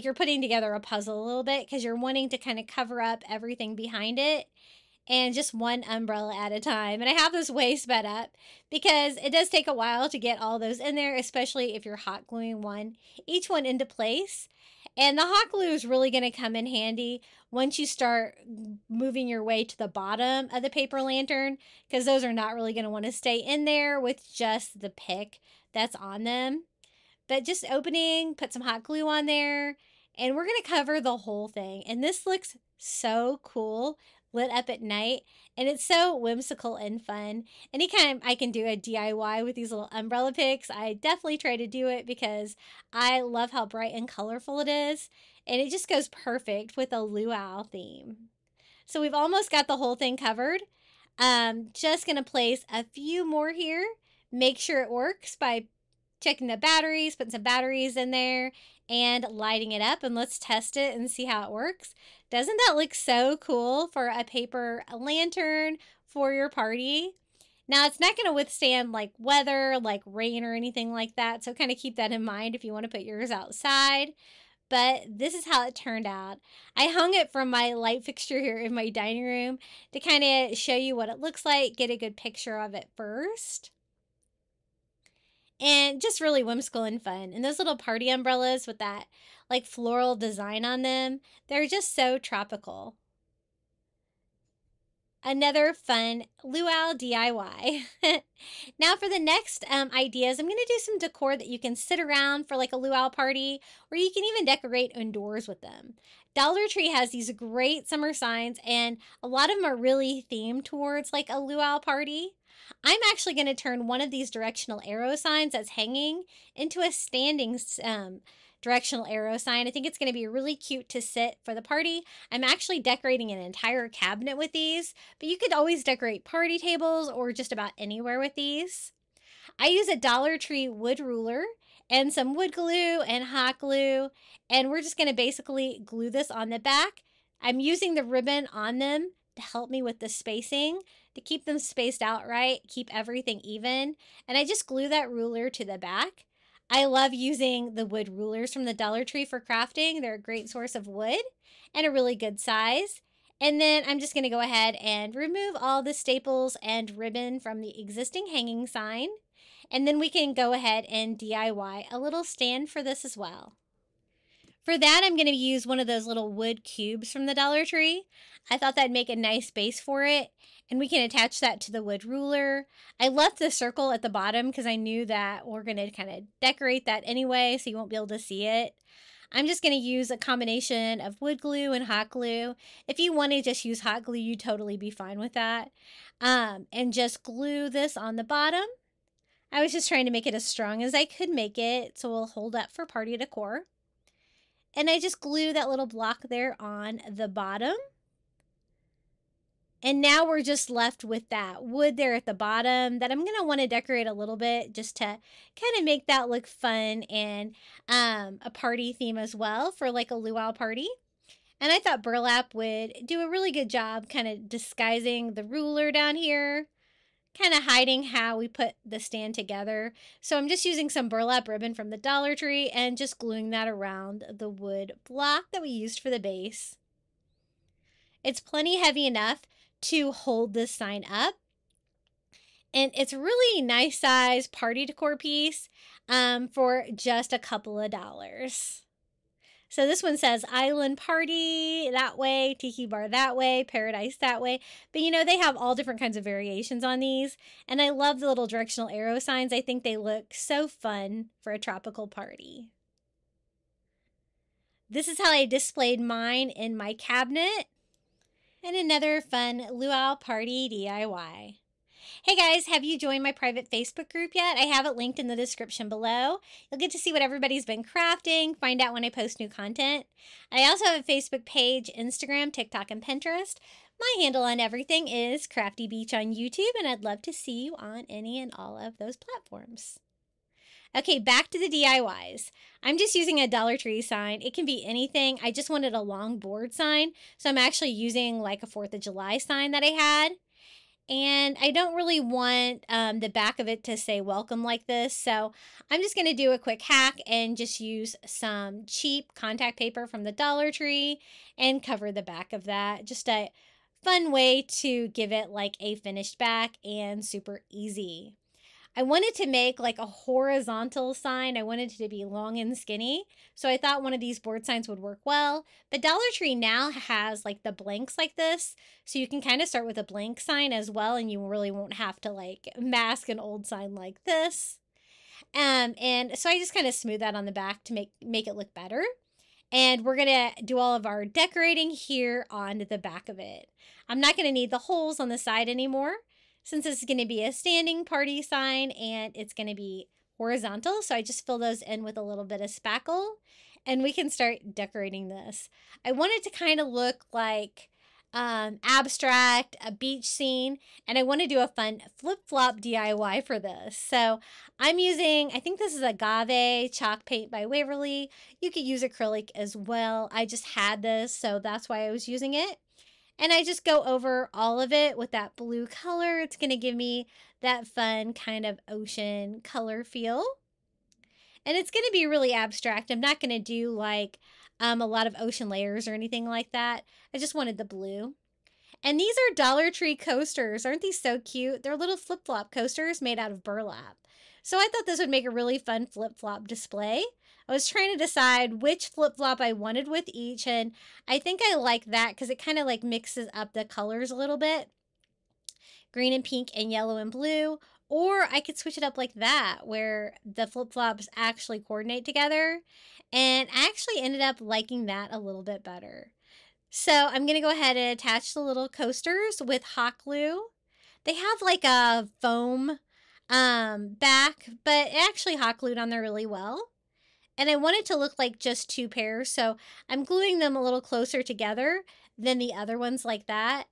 you're putting together a puzzle a little bit because you're wanting to kind of cover up everything behind it. And just one umbrella at a time. And I have this way sped up because it does take a while to get all those in there, especially if you're hot gluing each one into place. And the hot glue is really going to come in handy once you start moving your way to the bottom of the paper lantern, because those are not really going to want to stay in there with just the pick that's on them. But just opening, put some hot glue on there, and we're going to cover the whole thing. And this looks so cool lit up at night, and it's so whimsical and fun. Anytime I can do a DIY with these little umbrella picks, I definitely try to do it because I love how bright and colorful it is, and it just goes perfect with a luau theme. So we've almost got the whole thing covered. Just gonna place a few more here, make sure it works by checking the batteries, putting some batteries in there, and lighting it up, and let's test it and see how it works. Doesn't that look so cool for a paper lantern for your party? Now, it's not going to withstand like weather, like rain or anything like that, so kind of keep that in mind if you want to put yours outside. But this is how it turned out. I hung it from my light fixture here in my dining room to kind of show you what it looks like, get a good picture of it first. And just really whimsical and fun. And those little party umbrellas with that like floral design on them, they're just so tropical. another fun luau DIY. Now for the next ideas, I'm going to do some decor that you can sit around for like a luau party, or you can even decorate indoors with them. Dollar Tree has these great summer signs, and a lot of them are really themed towards like a luau party. I'm actually going to turn one of these directional arrow signs that's hanging into a standing directional arrow sign. I think it's going to be really cute to sit for the party. I'm actually decorating an entire cabinet with these, but you could always decorate party tables or just about anywhere with these. I use a Dollar Tree wood ruler and some wood glue and hot glue, and we're just going to basically glue this on the back. I'm using the ribbon on them to help me with the spacing, to keep them spaced out right, keep everything even, and I just glue that ruler to the back. I love using the wood rulers from the Dollar Tree for crafting. They're a great source of wood and a really good size. And then I'm just going to go ahead and remove all the staples and ribbon from the existing hanging sign. And then we can go ahead and DIY a little stand for this as well. For that, I'm going to use one of those little wood cubes from the Dollar Tree. I thought that'd make a nice base for it, and we can attach that to the wood ruler. I left the circle at the bottom because I knew that we're going to kind of decorate that anyway, so you won't be able to see it. I'm just going to use a combination of wood glue and hot glue. If you want to just use hot glue, you'd totally be fine with that. And just glue this on the bottom. I was just trying to make it as strong as I could make it, so it'll hold up for party decor. And I just glue that little block there on the bottom. And now we're just left with that wood there at the bottom that I'm going to want to decorate a little bit just to kind of make that look fun and a party theme as well for like a luau party. And I thought burlap would do a really good job kind of disguising the ruler down here, kind of hiding how we put the stand together. So I'm just using some burlap ribbon from the Dollar Tree and just gluing that around the wood block that we used for the base. It's plenty heavy enough to hold this sign up. And it's really nice size party decor piece for just a couple of dollars. So this one says island party that way, tiki bar that way, paradise that way. But you know, they have all different kinds of variations on these. And I love the little directional arrow signs. I think they look so fun for a tropical party. This is how I displayed mine in my cabinet. And another fun luau party DIY. Hey guys, have you joined my private Facebook group yet? I have it linked in the description below. You'll get to see what everybody's been crafting, find out when I post new content. I also have a Facebook page, Instagram, TikTok, and Pinterest. My handle on everything is Crafty Beach on YouTube, and I'd love to see you on any and all of those platforms. Okay, back to the DIYs. I'm just using a Dollar Tree sign. It can be anything. I just wanted a long board sign, so I'm actually using like a 4th of July sign that I had. And I don't really want the back of it to say welcome like this, so I'm just going to do a quick hack and just use some cheap contact paper from the Dollar Tree and cover the back of that. Just a fun way to give it like a finished back and super easy. I wanted to make like a horizontal sign. I wanted it to be long and skinny. So I thought one of these board signs would work well. But Dollar Tree now has like the blanks like this. So you can kind of start with a blank sign as well. And you really won't have to like mask an old sign like this. And so I just kind of smooth that on the back to make it look better. And we're going to do all of our decorating here on the back of it. I'm not going to need the holes on the side anymore, since this is going to be a standing party sign and it's going to be horizontal. So I just fill those in with a little bit of spackle and we can start decorating this. I want it to kind of look like abstract, a beach scene, and I want to do a fun flip-flop DIY for this. So I'm using, I think this is agave chalk paint by Waverly. You could use acrylic as well. I just had this, so that's why I was using it. And I just go over all of it with that blue color. It's going to give me that fun kind of ocean color feel. And it's going to be really abstract. I'm not going to do like a lot of ocean layers or anything like that. I just wanted the blue. And these are Dollar Tree coasters. Aren't these so cute? They're little flip-flop coasters made out of burlap. So I thought this would make a really fun flip-flop display. I was trying to decide which flip-flop I wanted with each, and I think I like that because it kind of like mixes up the colors a little bit. green and pink and yellow and blue. Or I could switch it up like that, where the flip-flops actually coordinate together. And I actually ended up liking that a little bit better. So I'm going to go ahead and attach the little coasters with hot glue. They have like a foam back, but it actually hot glued on there really well. And I want it to look like just 2 pairs, so I'm gluing them a little closer together than the other ones like that.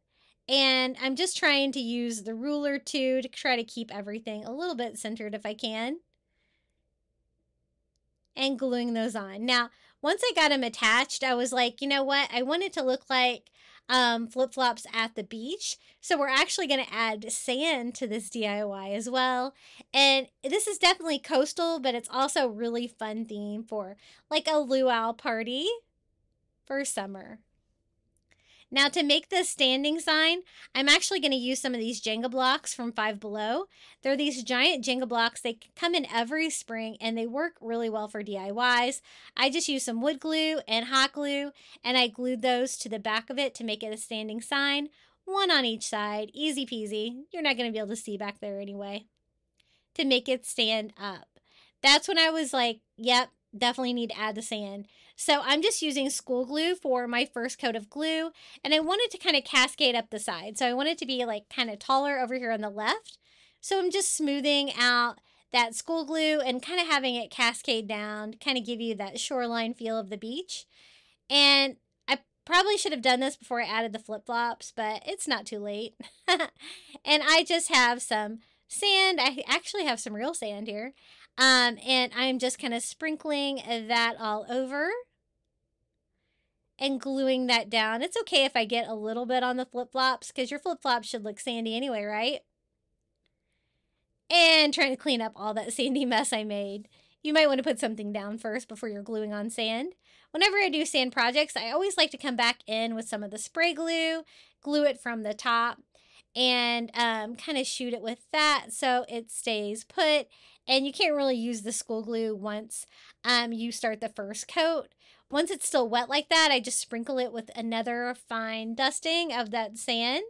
And I'm just trying to use the ruler too to try to keep everything a little bit centered if I can. And gluing those on. Now, once I got them attached, I was like, you know what? I want it to look like flip-flops at the beach. So we're actually going to add sand to this DIY as well. And this is definitely coastal, but it's also a really fun theme for like a luau party for summer. Now to make this standing sign, I'm actually going to use some of these Jenga blocks from Five Below. They're these giant Jenga blocks. They come in every spring and they work really well for DIYs. I just used some wood glue and hot glue and I glued those to the back of it to make it a standing sign. One on each side, easy peasy. You're not going to be able to see back there anyway. To make it stand up. That's when I was like, yep, definitely need to add the sand. So I'm just using school glue for my first coat of glue, and I wanted to kind of cascade up the side. So I want it to be like kind of taller over here on the left. So I'm just smoothing out that school glue and kind of having it cascade down to kind of give you that shoreline feel of the beach. And I probably should have done this before I added the flip-flops, but it's not too late. And I just have some sand. I actually have some real sand here. And I'm just kind of sprinkling that all over and gluing that down. It's okay if I get a little bit on the flip-flops because your flip-flops should look sandy anyway, right? And trying to clean up all that sandy mess I made. You might want to put something down first before you're gluing on sand. Whenever I do sand projects, I always like to come back in with some of the spray glue, glue it from the top, and kind of shoot it with that so it stays put. And you can't really use the school glue once you start the first coat. Once it's still wet like that, I just sprinkle it with another fine dusting of that sand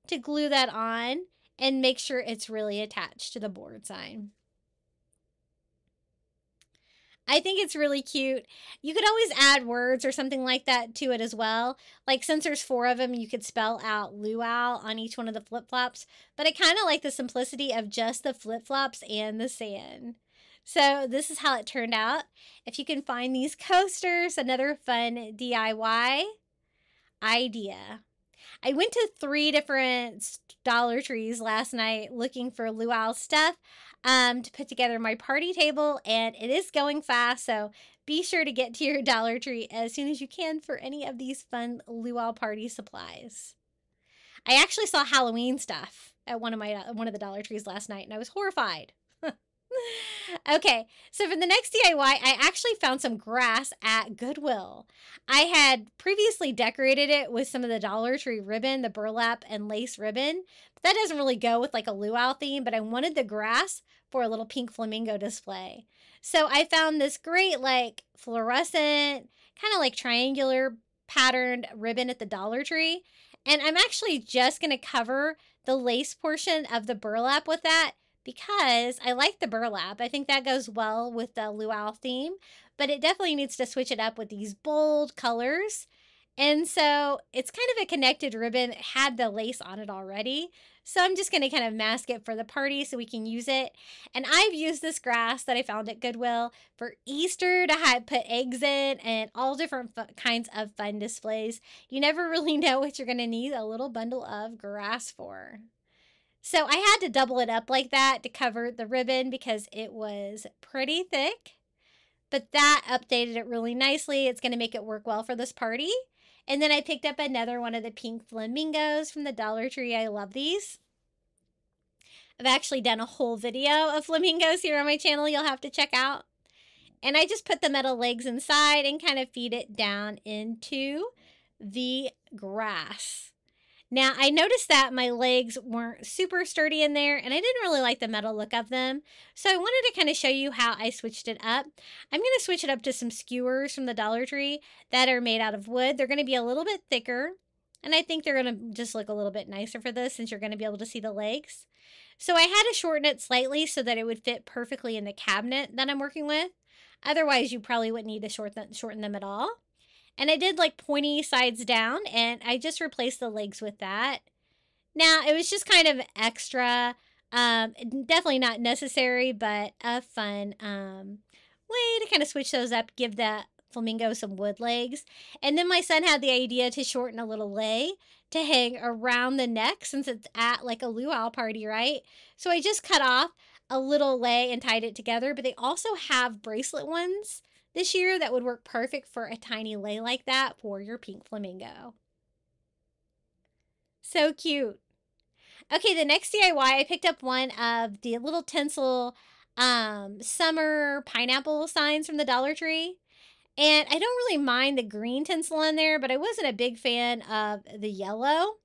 to glue that on and make sure it's really attached to the board sign. I think it's really cute. You could always add words or something like that to it as well. Like since there's 4 of them, you could spell out luau on each one of the flip-flops. But I kind of like the simplicity of just the flip-flops and the sand. So this is how it turned out. If you can find these coasters, another fun DIY idea. I went to 3 different Dollar Trees last night looking for luau stuff to put together my party table, and it is going fast, so be sure to get to your Dollar Tree as soon as you can for any of these fun luau party supplies. I actually saw Halloween stuff at one of the Dollar Trees last night, and I was horrified. Okay, so for the next DIY, I actually found some grass at Goodwill. I had previously decorated it with some of the Dollar Tree ribbon, the burlap and lace ribbon. But that doesn't really go with like a luau theme, but I wanted the grass for a little pink flamingo display. So I found this great like fluorescent, kind of like triangular patterned ribbon at the Dollar Tree. And I'm actually just going to cover the lace portion of the burlap with that, because I like the burlap. I think that goes well with the luau theme, but it definitely needs to switch it up with these bold colors. And so it's kind of a connected ribbon. It had the lace on it already. So I'm just going to kind of mask it for the party so we can use it. And I've used this grass that I found at Goodwill for Easter to put eggs in and all different kinds of fun displays. You never really know what you're going to need a little bundle of grass for. So I had to double it up like that to cover the ribbon because it was pretty thick. But that updated it really nicely. It's going to make it work well for this party. And then I picked up another one of the pink flamingos from the Dollar Tree. I love these. I've actually done a whole video of flamingos here on my channel you'll have to check out. And I just put the metal legs inside and kind of feed it down into the grass. Now, I noticed that my legs weren't super sturdy in there, and I didn't really like the metal look of them. So I wanted to kind of show you how I switched it up. I'm going to switch it up to some skewers from the Dollar Tree that are made out of wood. They're going to be a little bit thicker, And I think they're going to just look a little bit nicer for this since you're going to be able to see the legs. So I had to shorten it slightly so that it would fit perfectly in the cabinet that I'm working with. Otherwise, you probably wouldn't need to shorten them at all. And I did like pointy sides down, and I just replaced the legs with that. Now, it was just kind of extra, definitely not necessary, but a fun way to kind of switch those up, give the flamingo some wood legs. And then my son had the idea to shorten a little lei to hang around the neck since it's at like a luau party, right? So I just cut off a little lei and tied it together, but they also have bracelet ones this year that would work perfect for a tiny lei like that for your pink flamingo. So cute. Okay, the next DIY, I picked up one of the little tinsel summer pineapple signs from the Dollar Tree. And I don't really mind the green tinsel on there, but I wasn't a big fan of the yellow.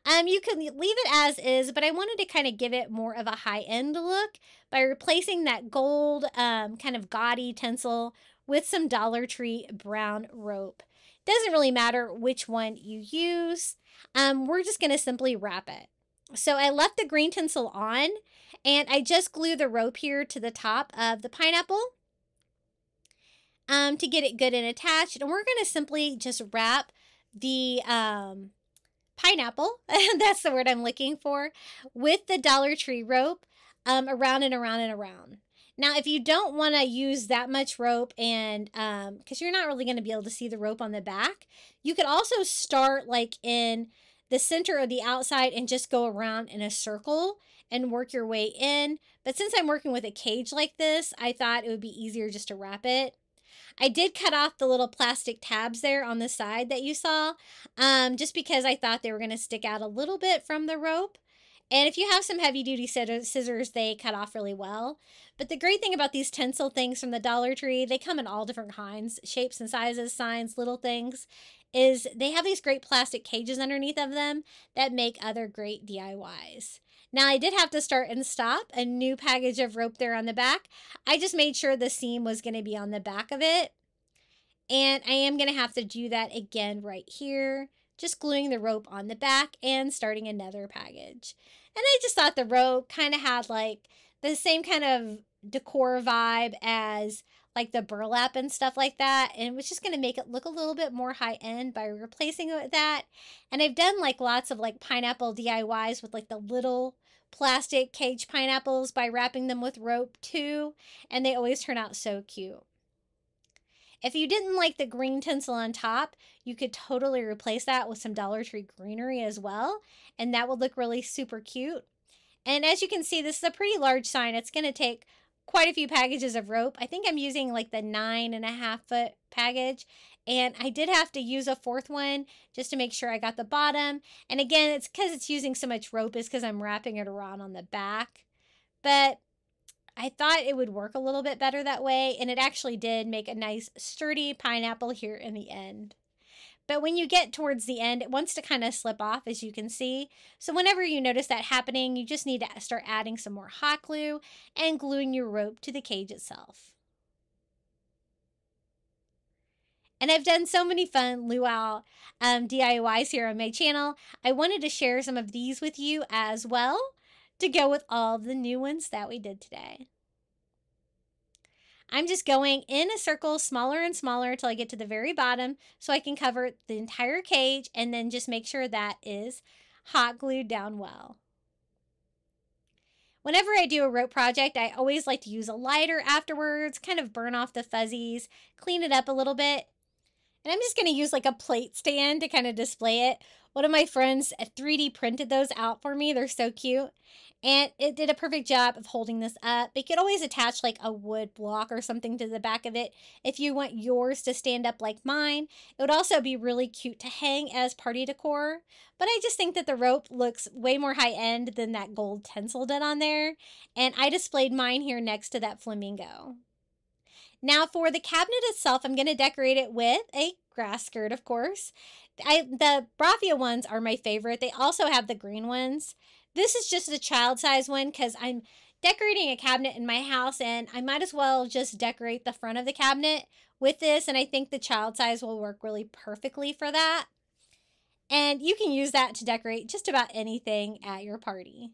You can leave it as is, but I wanted to kind of give it more of a high-end look by replacing that gold kind of gaudy tinsel with some Dollar Tree brown rope. Doesn't really matter which one you use. We're just going to simply wrap it. So I left the green tinsel on, and I just glued the rope here to the top of the pineapple to get it good and attached. And we're going to simply just wrap the pineapple, that's the word I'm looking for, with the Dollar Tree rope around and around and around. Now, if you don't want to use that much rope and because you're not really going to be able to see the rope on the back, you could also start like in the center or the outside and just go around in a circle and work your way in. But since I'm working with a cage like this, I thought it would be easier just to wrap it. I did cut off the little plastic tabs there on the side that you saw, just because I thought they were going to stick out a little bit from the rope. And if you have some heavy-duty scissors, they cut off really well. But the great thing about these tinsel things from the Dollar Tree, they come in all different kinds, shapes and sizes, signs, little things, is they have these great plastic cages underneath of them that make other great DIYs. Now, I did have to start and stop a new package of rope there on the back. I just made sure the seam was going to be on the back of it. And I am going to have to do that again right here. Just gluing the rope on the back and starting another package. And I just thought the rope kind of had like the same kind of decor vibe as like the burlap and stuff like that. And it was just going to make it look a little bit more high end by replacing it with that. And I've done like lots of like pineapple DIYs with like the little plastic cage pineapples by wrapping them with rope too. And they always turn out so cute. If you didn't like the green tinsel on top, you could totally replace that with some Dollar Tree greenery as well. And that would look really super cute. And as you can see, this is a pretty large sign. It's going to take quite a few packages of rope. I think I'm using like the 9.5 foot package. And I did have to use a fourth one just to make sure I got the bottom. And again, it's because it's using so much rope is because I'm wrapping it around on the back. But I thought it would work a little bit better that way, and it actually did make a nice sturdy pineapple here in the end. But when you get towards the end, it wants to kind of slip off, as you can see. So whenever you notice that happening, you just need to start adding some more hot glue and gluing your rope to the cage itself. And I've done so many fun luau DIYs here on my channel. I wanted to share some of these with you as well, to go with all the new ones that we did today. I'm just going in a circle smaller and smaller until I get to the very bottom so I can cover the entire cage and then just make sure that is hot glued down well. Whenever I do a rope project, I always like to use a lighter afterwards, kind of burn off the fuzzies, clean it up a little bit. And I'm just going to use like a plate stand to kind of display it. One of my friends 3D printed those out for me. They're so cute. And it did a perfect job of holding this up. You could always attach like a wood block or something to the back of it if you want yours to stand up like mine. It would also be really cute to hang as party decor. But I just think that the rope looks way more high-end than that gold tinsel did on there. And I displayed mine here next to that flamingo. Now for the cabinet itself, I'm going to decorate it with a grass skirt, of course. The raffia ones are my favorite. They also have the green ones. This is just a child size one because I'm decorating a cabinet in my house and I might as well just decorate the front of the cabinet with this, and I think the child size will work really perfectly for that. And you can use that to decorate just about anything at your party.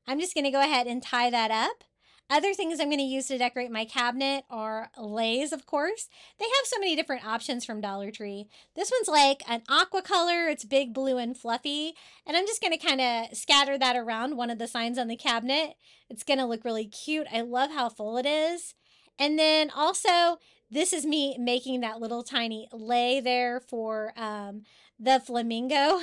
I'm just going to go ahead and tie that up. Other things I'm going to use to decorate my cabinet are leis, of course. They have so many different options from Dollar Tree. This one's like an aqua color. It's big, blue, and fluffy. And I'm just going to kind of scatter that around one of the signs on the cabinet. It's going to look really cute. I love how full it is. And then also, this is me making that little tiny lei there for the flamingo.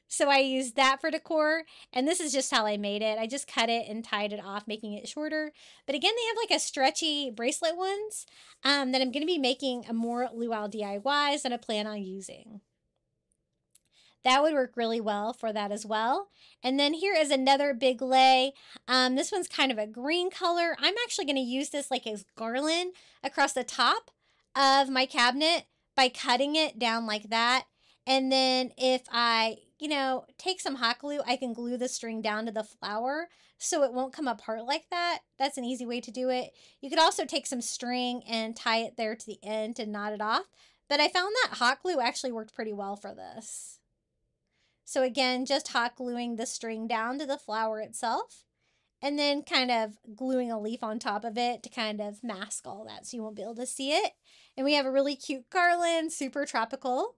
So I used that for decor, and this is just how I made it. I just cut it and tied it off, making it shorter. But again, they have like a stretchy bracelet ones that I'm going to be making a more Luau DIYs that I plan on using. That would work really well for that as well. And then here is another big lei. This one's kind of a green color. I'm actually going to use this like as garland across the top of my cabinet by cutting it down like that. And then if I, take some hot glue, I can glue the string down to the flower so it won't come apart like that. That's an easy way to do it. You could also take some string and tie it there to the end to knot it off. But I found that hot glue actually worked pretty well for this. So again, just hot gluing the string down to the flower itself and then kind of gluing a leaf on top of it to kind of mask all that so you won't be able to see it. And we have a really cute garland, super tropical.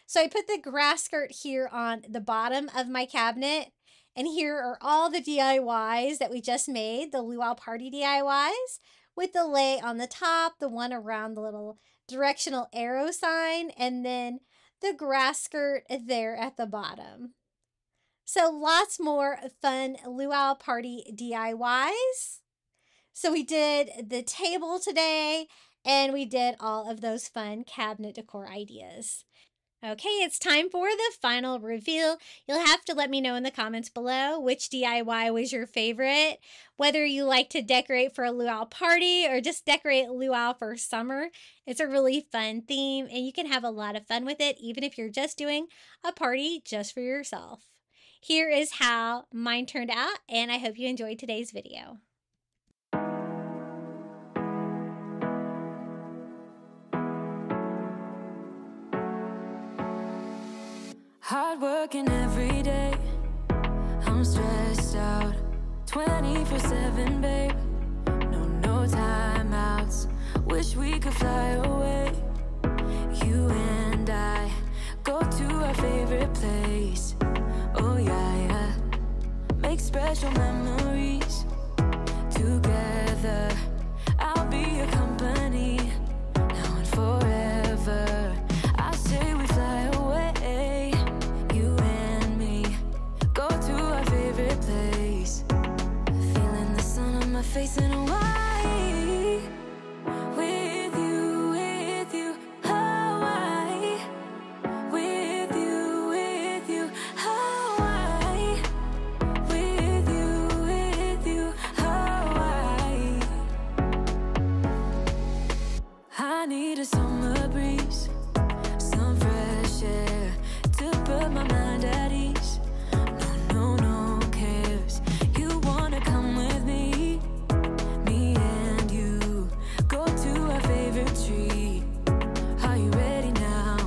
So I put the grass skirt here on the bottom of my cabinet, and here are all the DIYs that we just made, the Luau Party DIYs, with the lei on the top, the one around the little directional arrow sign, and then the grass skirt there at the bottom. So lots more fun Luau Party DIYs. So we did the table today, and we did all of those fun cabinet decor ideas. Okay, it's time for the final reveal. You'll have to let me know in the comments below which DIY was your favorite, whether you like to decorate for a luau party or just decorate luau for summer. It's a really fun theme and you can have a lot of fun with it even if you're just doing a party just for yourself. Here is how mine turned out, and I hope you enjoyed today's video. Hard working every day, I'm stressed out 24/7, babe. No timeouts, wish we could fly away. You and I go to our favorite place. Oh yeah, make special memories together. I'll be your company now and forever. I say we fly away, you and me, go to our favorite place. Feeling the sun on my face in Hawaii. With you, Hawaii. With you, Hawaii. With you, Hawaii. I need a summer breeze, some fresh air to put my mind at ease. No cares. You wanna come with me? Me and you go to our favorite tree. Are you ready now?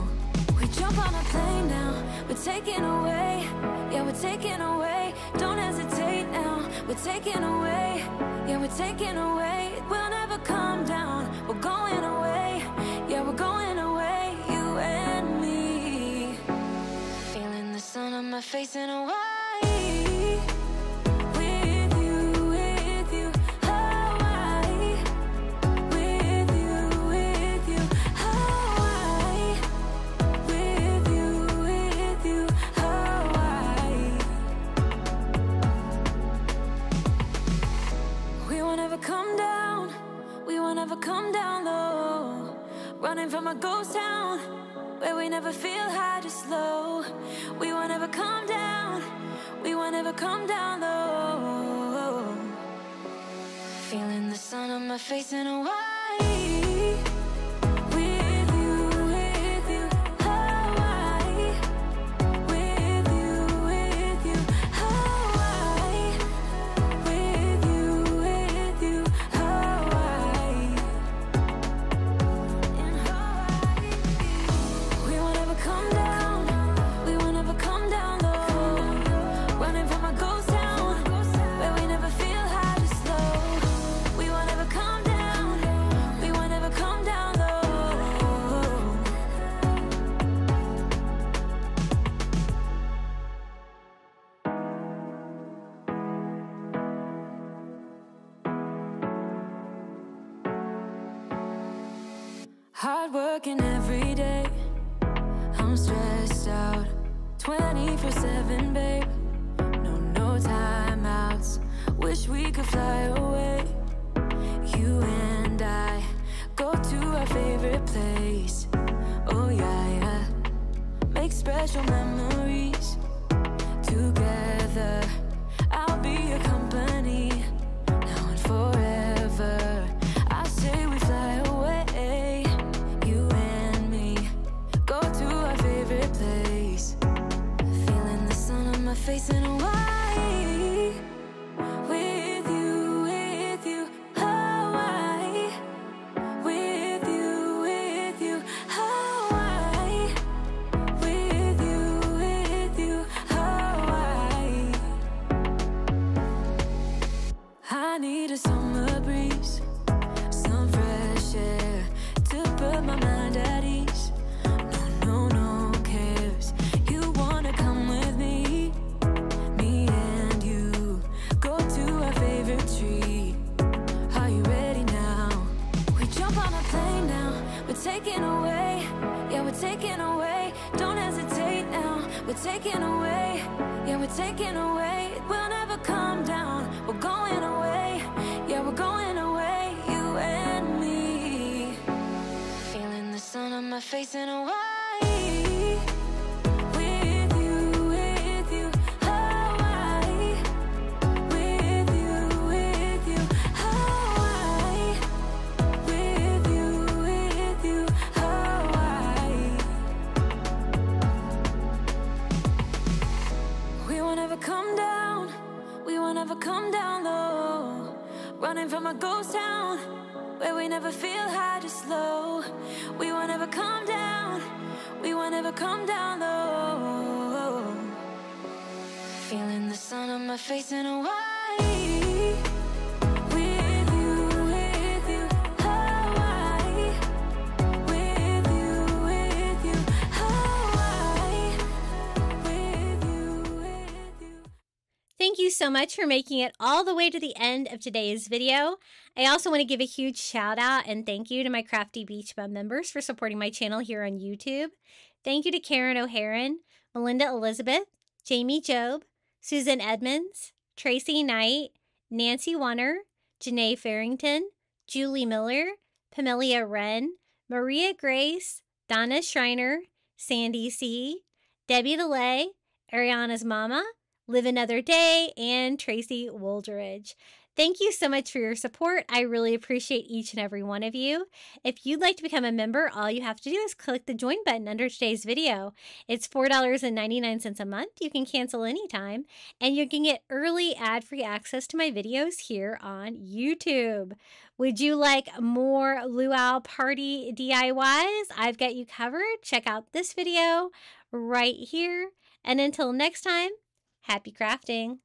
We jump on a plane now. We're taking away. Yeah, we're taking away. Don't hesitate now. We're taking away. Yeah, we're taking away. We'll never come down. We're going away. Yeah, we're going away. You and me. Feeling the sun on my face in Hawaii. With you, Hawaii. With you, Hawaii. With you, Hawaii. We won't ever come down. We won't ever come down low. Running from a ghost town where we never feel high, just low. We won't ever come down. We won't ever come down low. Feeling the sun on my face in Hawaii. With you, Hawaii. With you, Hawaii. With you, Hawaii. In Hawaii. We won't ever come Hard working every day, I'm stressed out 24/7, babe. No timeouts, wish we could fly away. You and I go to our favorite place. Oh yeah, make special memories together. I'll be your company now and forever. I say we fly away, you and me, go to our favorite place. Feeling the sun on my face in Hawaii. With you, Hawaii. With you, Hawaii. With you, Hawaii. I need a summer breeze, some fresh air to put my mind at ease. No cares. You wanna come with me? Me and you go to our favorite tree. Are you ready now? We jump on a plane now. We're taking away. Yeah, we're taking away. Don't hesitate now. We're taking away. Yeah, we're taking away. We'll never come down. We're going away. Yeah, we're going away. You and me. Feeling the sun on my face in Hawaii. With you, Hawaii. With you, Hawaii. With you, Hawaii. We won't ever come down. We won't ever come down low. Running from a ghost town where we never feel high, just low. We won't ever come down. We won't ever come down low. Feeling the sun on my face in Hawaii. With you, Hawaii. With you, Hawaii. With you. Thank you so much for making it all the way to the end of today's video. I also want to give a huge shout out and thank you to my Crafty Beach Bum members for supporting my channel here on YouTube. Thank you to Karen O'Haron, Melinda Elizabeth, Jamie Job, Susan Edmonds, Tracy Knight, Nancy Warner, Janae Farrington, Julie Miller, Pamelia Wren, Maria Grace, Donna Schreiner, Sandy C., Debbie DeLay, Ariana's Mama, Live Another Day, and Tracy Woldridge. Thank you so much for your support. I really appreciate each and every one of you. If you'd like to become a member, all you have to do is click the join button under today's video. It's $4.99 a month. You can cancel anytime, and you can get early ad-free access to my videos here on YouTube. Would you like more Luau Party DIYs? I've got you covered. Check out this video right here. And until next time, happy crafting.